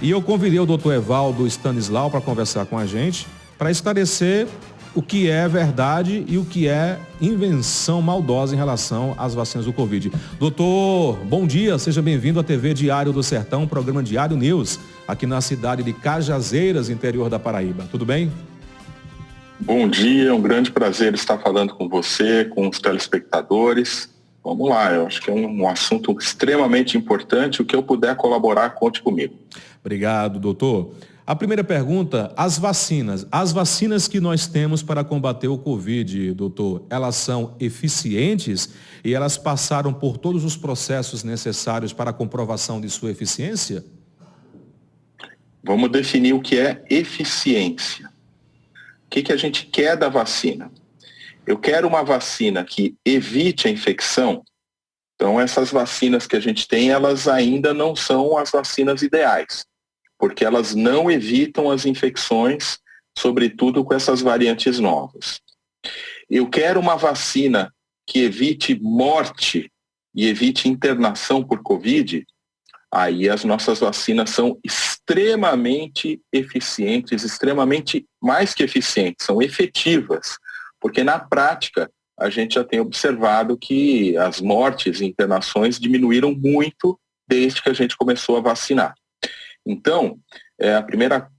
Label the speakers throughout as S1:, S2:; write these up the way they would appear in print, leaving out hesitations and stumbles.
S1: E eu convidei o doutor Evaldo Stanislau para conversar com a gente, para esclarecer o que é verdade e o que é invenção maldosa em relação às vacinas do Covid. Doutor, bom dia, seja bem-vindo à TV Diário do Sertão, programa Diário News, aqui na cidade de Cajazeiras, interior da Paraíba. Tudo bem?
S2: Bom dia, é um grande prazer estar falando com você, com os telespectadores. Vamos lá, eu acho que é um assunto extremamente importante. O que eu puder colaborar, conte comigo.
S1: Obrigado, doutor. A primeira pergunta, as vacinas que nós temos para combater o Covid, doutor, elas são eficientes e elas passaram por todos os processos necessários para a comprovação de sua eficiência?
S2: Vamos definir o que é eficiência. O que a gente quer da vacina? Eu quero uma vacina que evite a infecção. Então, essas vacinas que a gente tem, elas ainda não são as vacinas ideais, porque elas não evitam as infecções, sobretudo com essas variantes novas. Eu quero uma vacina que evite morte e evite internação por Covid. Aí as nossas vacinas são extremamente eficientes, extremamente mais que eficientes, são efetivas, porque na prática a gente já tem observado que as mortes e internações diminuíram muito desde que a gente começou a vacinar. Então,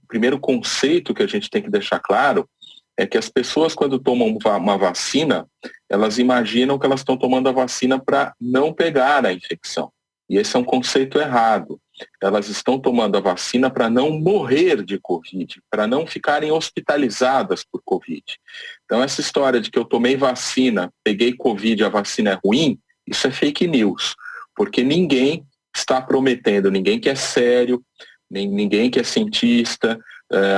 S2: primeiro conceito que a gente tem que deixar claro é que as pessoas, quando tomam uma vacina, elas imaginam que elas estão tomando a vacina para não pegar a infecção. E esse é um conceito errado. Elas estão tomando a vacina para não morrer de Covid, para não ficarem hospitalizadas por Covid. Então, essa história de que eu tomei vacina, peguei Covid, a vacina é ruim, isso é fake news, porque ninguém está prometendo, ninguém que é sério, ninguém que é cientista,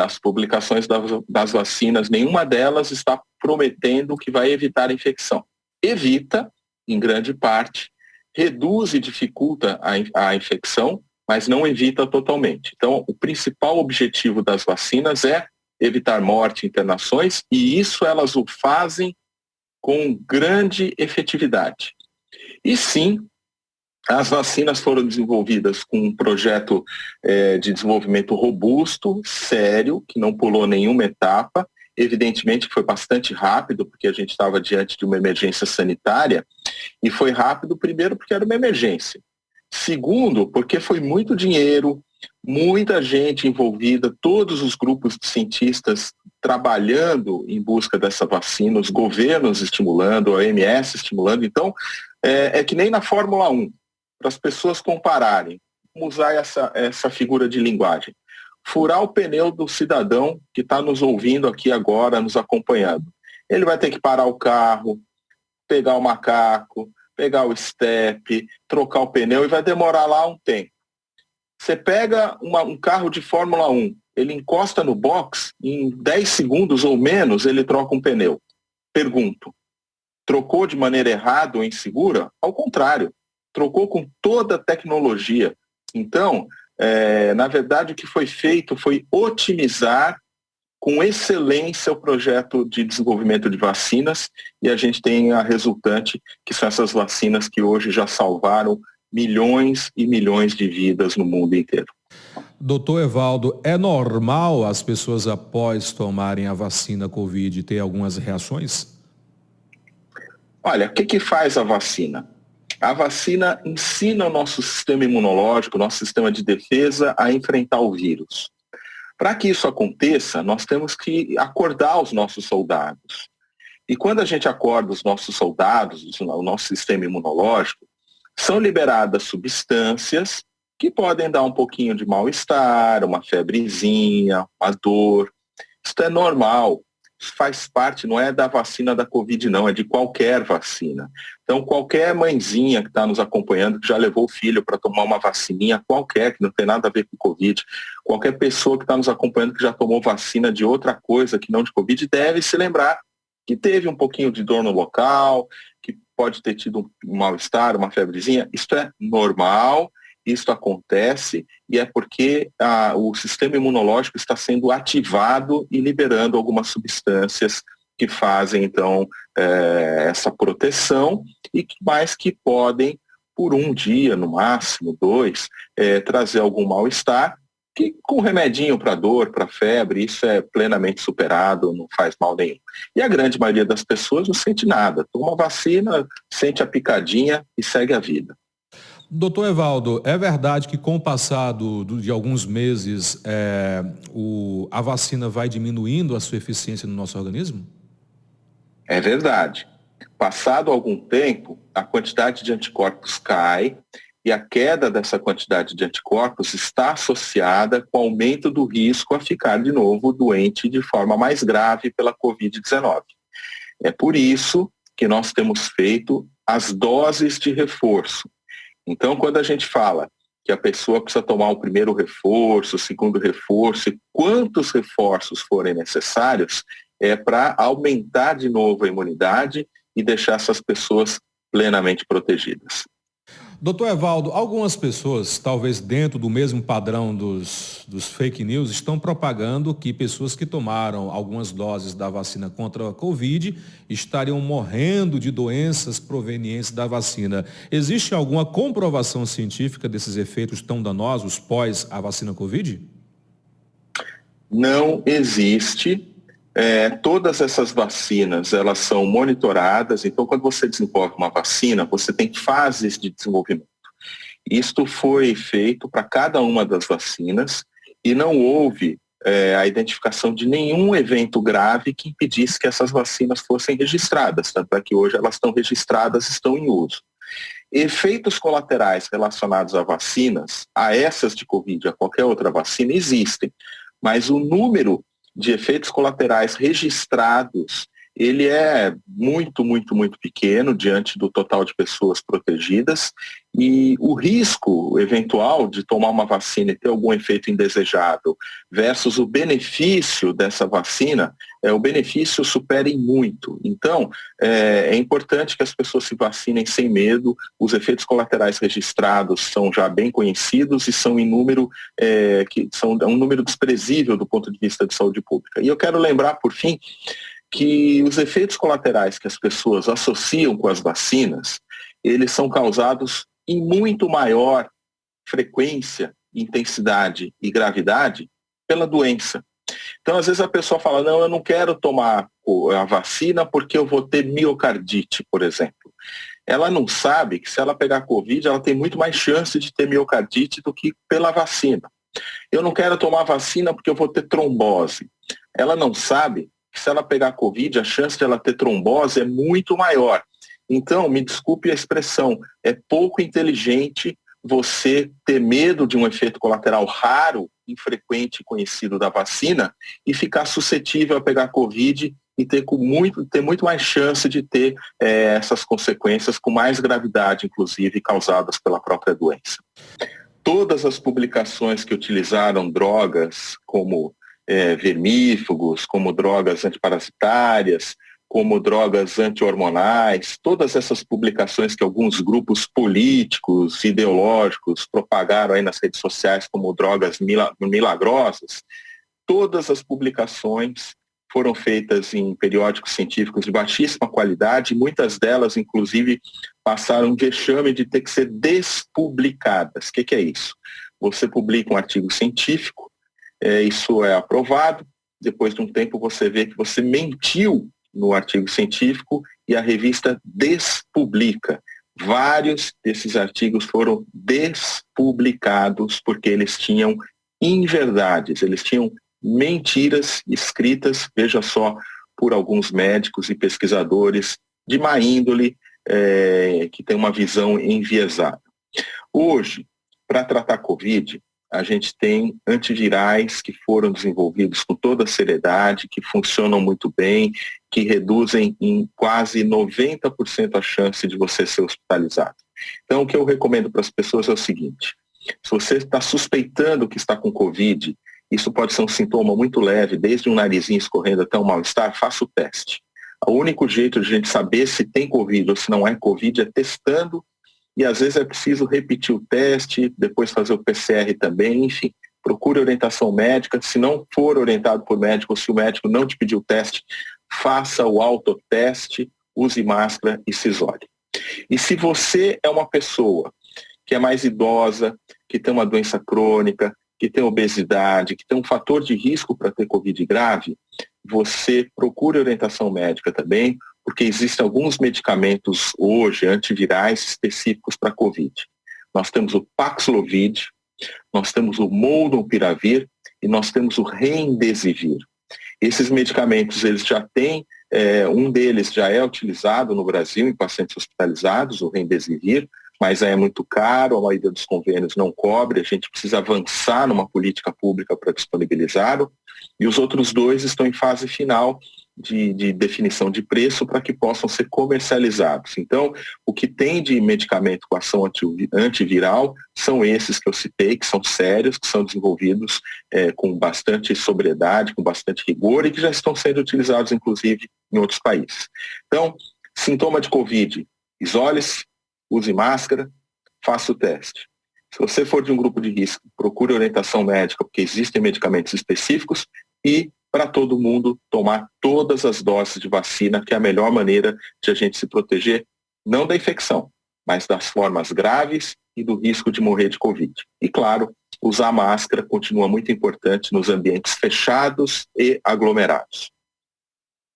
S2: as publicações das vacinas, nenhuma delas está prometendo que vai evitar a infecção. Evita, em grande parte, reduz e dificulta a infecção, mas não evita totalmente. Então, o principal objetivo das vacinas é evitar morte, internações, e isso elas o fazem com grande efetividade. E sim, as vacinas foram desenvolvidas com um projeto de desenvolvimento robusto, sério, que não pulou nenhuma etapa. Evidentemente foi bastante rápido, porque a gente estava diante de uma emergência sanitária, e foi rápido, primeiro, porque era uma emergência. Segundo, porque foi muito dinheiro, muita gente envolvida, todos os grupos de cientistas trabalhando em busca dessa vacina, os governos estimulando, a OMS estimulando. Então, é que nem na Fórmula 1, para as pessoas compararem, vamos usar essa figura de linguagem. Furar o pneu do cidadão que está nos ouvindo aqui agora, nos acompanhando. Ele vai ter que parar o carro, pegar o macaco, pegar o estepe, trocar o pneu e vai demorar lá um tempo. Você pega um carro de Fórmula 1, ele encosta no box, em 10 segundos ou menos ele troca um pneu. Pergunto, trocou de maneira errada ou insegura? Ao contrário, trocou com toda a tecnologia. Então, na verdade, o que foi feito foi otimizar com excelência o projeto de desenvolvimento de vacinas, e a gente tem a resultante, que são essas vacinas que hoje já salvaram milhões e milhões de vidas no mundo inteiro.
S1: Doutor Evaldo, é normal as pessoas após tomarem a vacina Covid ter algumas reações?
S2: Olha, o que faz a vacina? A vacina ensina o nosso sistema imunológico, o nosso sistema de defesa a enfrentar o vírus. Para que isso aconteça, nós temos que acordar os nossos soldados. E quando a gente acorda os nossos soldados, o nosso sistema imunológico, são liberadas substâncias que podem dar um pouquinho de mal-estar, uma febrezinha, uma dor. Isso é normal. Isso faz parte, não é da vacina da Covid, não, é de qualquer vacina. Então, qualquer mãezinha que está nos acompanhando, que já levou o filho para tomar uma vacininha qualquer, que não tem nada a ver com Covid, qualquer pessoa que está nos acompanhando que já tomou vacina de outra coisa que não de Covid, deve se lembrar que teve um pouquinho de dor no local, que pode ter tido um mal-estar, uma febrezinha. Isso é normal. Isso acontece e é porque o sistema imunológico está sendo ativado e liberando algumas substâncias que fazem, então, essa proteção e mais que podem, por um dia, no máximo 2, trazer algum mal-estar que com remedinho para dor, para febre, isso é plenamente superado, não faz mal nenhum. E a grande maioria das pessoas não sente nada. Toma vacina, sente a picadinha e segue a vida.
S1: Doutor Evaldo, é verdade que com o passar de alguns meses, a vacina vai diminuindo a sua eficiência no nosso organismo?
S2: É verdade. Passado algum tempo, a quantidade de anticorpos cai e a queda dessa quantidade de anticorpos está associada com o aumento do risco a ficar de novo doente de forma mais grave pela Covid-19. É por isso que nós temos feito as doses de reforço. Então, quando a gente fala que a pessoa precisa tomar o primeiro reforço, o segundo reforço e quantos reforços forem necessários, é para aumentar de novo a imunidade e deixar essas pessoas plenamente protegidas.
S1: Doutor Evaldo, algumas pessoas, talvez dentro do mesmo padrão dos fake news, estão propagando que pessoas que tomaram algumas doses da vacina contra a Covid estariam morrendo de doenças provenientes da vacina. Existe alguma comprovação científica desses efeitos tão danosos pós a vacina Covid?
S2: Não existe. Todas essas vacinas, elas são monitoradas, então quando você desenvolve uma vacina, você tem fases de desenvolvimento. Isto foi feito para cada uma das vacinas e não houve a identificação de nenhum evento grave que impedisse que essas vacinas fossem registradas, tanto é que hoje elas estão registradas, estão em uso. Efeitos colaterais relacionados a vacinas, a essas de Covid, a qualquer outra vacina, existem, mas o número de efeitos colaterais registrados, ele é muito, muito, muito pequeno diante do total de pessoas protegidas e o risco eventual de tomar uma vacina e ter algum efeito indesejado versus o benefício dessa vacina, o benefício supera em muito. Então, é importante que as pessoas se vacinem sem medo, os efeitos colaterais registrados são já bem conhecidos e são em número, é um número desprezível do ponto de vista de saúde pública. E eu quero lembrar, por fim, que os efeitos colaterais que as pessoas associam com as vacinas, eles são causados em muito maior frequência, intensidade e gravidade pela doença. Então, às vezes a pessoa fala, não, eu não quero tomar a vacina porque eu vou ter miocardite, por exemplo. Ela não sabe que se ela pegar Covid, ela tem muito mais chance de ter miocardite do que pela vacina. Eu não quero tomar vacina porque eu vou ter trombose. Ela não sabe que se ela pegar Covid, a chance de ela ter trombose é muito maior. Então, me desculpe a expressão, é pouco inteligente você ter medo de um efeito colateral raro, infrequente e conhecido da vacina e ficar suscetível a pegar Covid e ter muito mais chance de ter essas consequências com mais gravidade, inclusive, causadas pela própria doença. Todas as publicações que utilizaram drogas como vermífugos, como drogas antiparasitárias, como drogas anti-hormonais, todas essas publicações que alguns grupos políticos, ideológicos propagaram aí nas redes sociais como drogas milagrosas, todas as publicações foram feitas em periódicos científicos de baixíssima qualidade, e muitas delas, inclusive, passaram um vexame de ter que ser despublicadas. O que é isso? Você publica um artigo científico, isso é aprovado, depois de um tempo você vê que você mentiu no artigo científico e a revista despublica. Vários desses artigos foram despublicados porque eles tinham inverdades, eles tinham mentiras escritas, veja só, por alguns médicos e pesquisadores de má índole, que tem uma visão enviesada. Hoje, para tratar Covid, a gente tem antivirais que foram desenvolvidos com toda a seriedade, que funcionam muito bem, que reduzem em quase 90% a chance de você ser hospitalizado. Então, o que eu recomendo para as pessoas é o seguinte: se você está suspeitando que está com Covid, isso pode ser um sintoma muito leve, desde um narizinho escorrendo até um mal-estar, faça o teste. O único jeito de a gente saber se tem Covid ou se não é Covid é testando, e às vezes é preciso repetir o teste, depois fazer o PCR também, enfim. Procure orientação médica. Se não for orientado por médico, ou se o médico não te pediu o teste, faça o autoteste, use máscara e se isole. E se você é uma pessoa que é mais idosa, que tem uma doença crônica, que tem obesidade, que tem um fator de risco para ter Covid grave, você procure orientação médica também, porque existem alguns medicamentos hoje, antivirais, específicos para Covid. Nós temos o Paxlovid, nós temos o Molnupiravir e nós temos o Remdesivir. Esses medicamentos, eles já têm, um deles já é utilizado no Brasil em pacientes hospitalizados, o Remdesivir, mas é muito caro, a maioria dos convênios não cobre, a gente precisa avançar numa política pública para disponibilizá-lo, e os outros dois estão em fase final de definição de preço para que possam ser comercializados. Então, o que tem de medicamento com ação antiviral são esses que eu citei, que são sérios, que são desenvolvidos com bastante sobriedade, com bastante rigor e que já estão sendo utilizados, inclusive, em outros países. Então, sintoma de Covid, isole-se, use máscara, faça o teste. Se você for de um grupo de risco, procure orientação médica, porque existem medicamentos específicos e para todo mundo tomar todas as doses de vacina, que é a melhor maneira de a gente se proteger, não da infecção, mas das formas graves e do risco de morrer de Covid. E, claro, usar máscara continua muito importante nos ambientes fechados e aglomerados.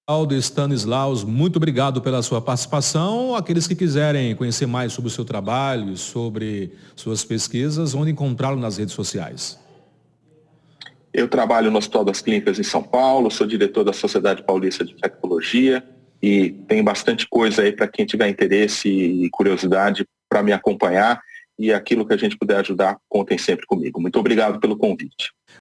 S1: Aldo Stanislaus, muito obrigado pela sua participação. Aqueles que quiserem conhecer mais sobre o seu trabalho, sobre suas pesquisas, onde encontrá-lo nas redes sociais?
S2: Eu trabalho no Hospital das Clínicas em São Paulo, sou diretor da Sociedade Paulista de Infectologia e tem bastante coisa aí para quem tiver interesse e curiosidade para me acompanhar, e aquilo que a gente puder ajudar, contem sempre comigo. Muito obrigado pelo convite.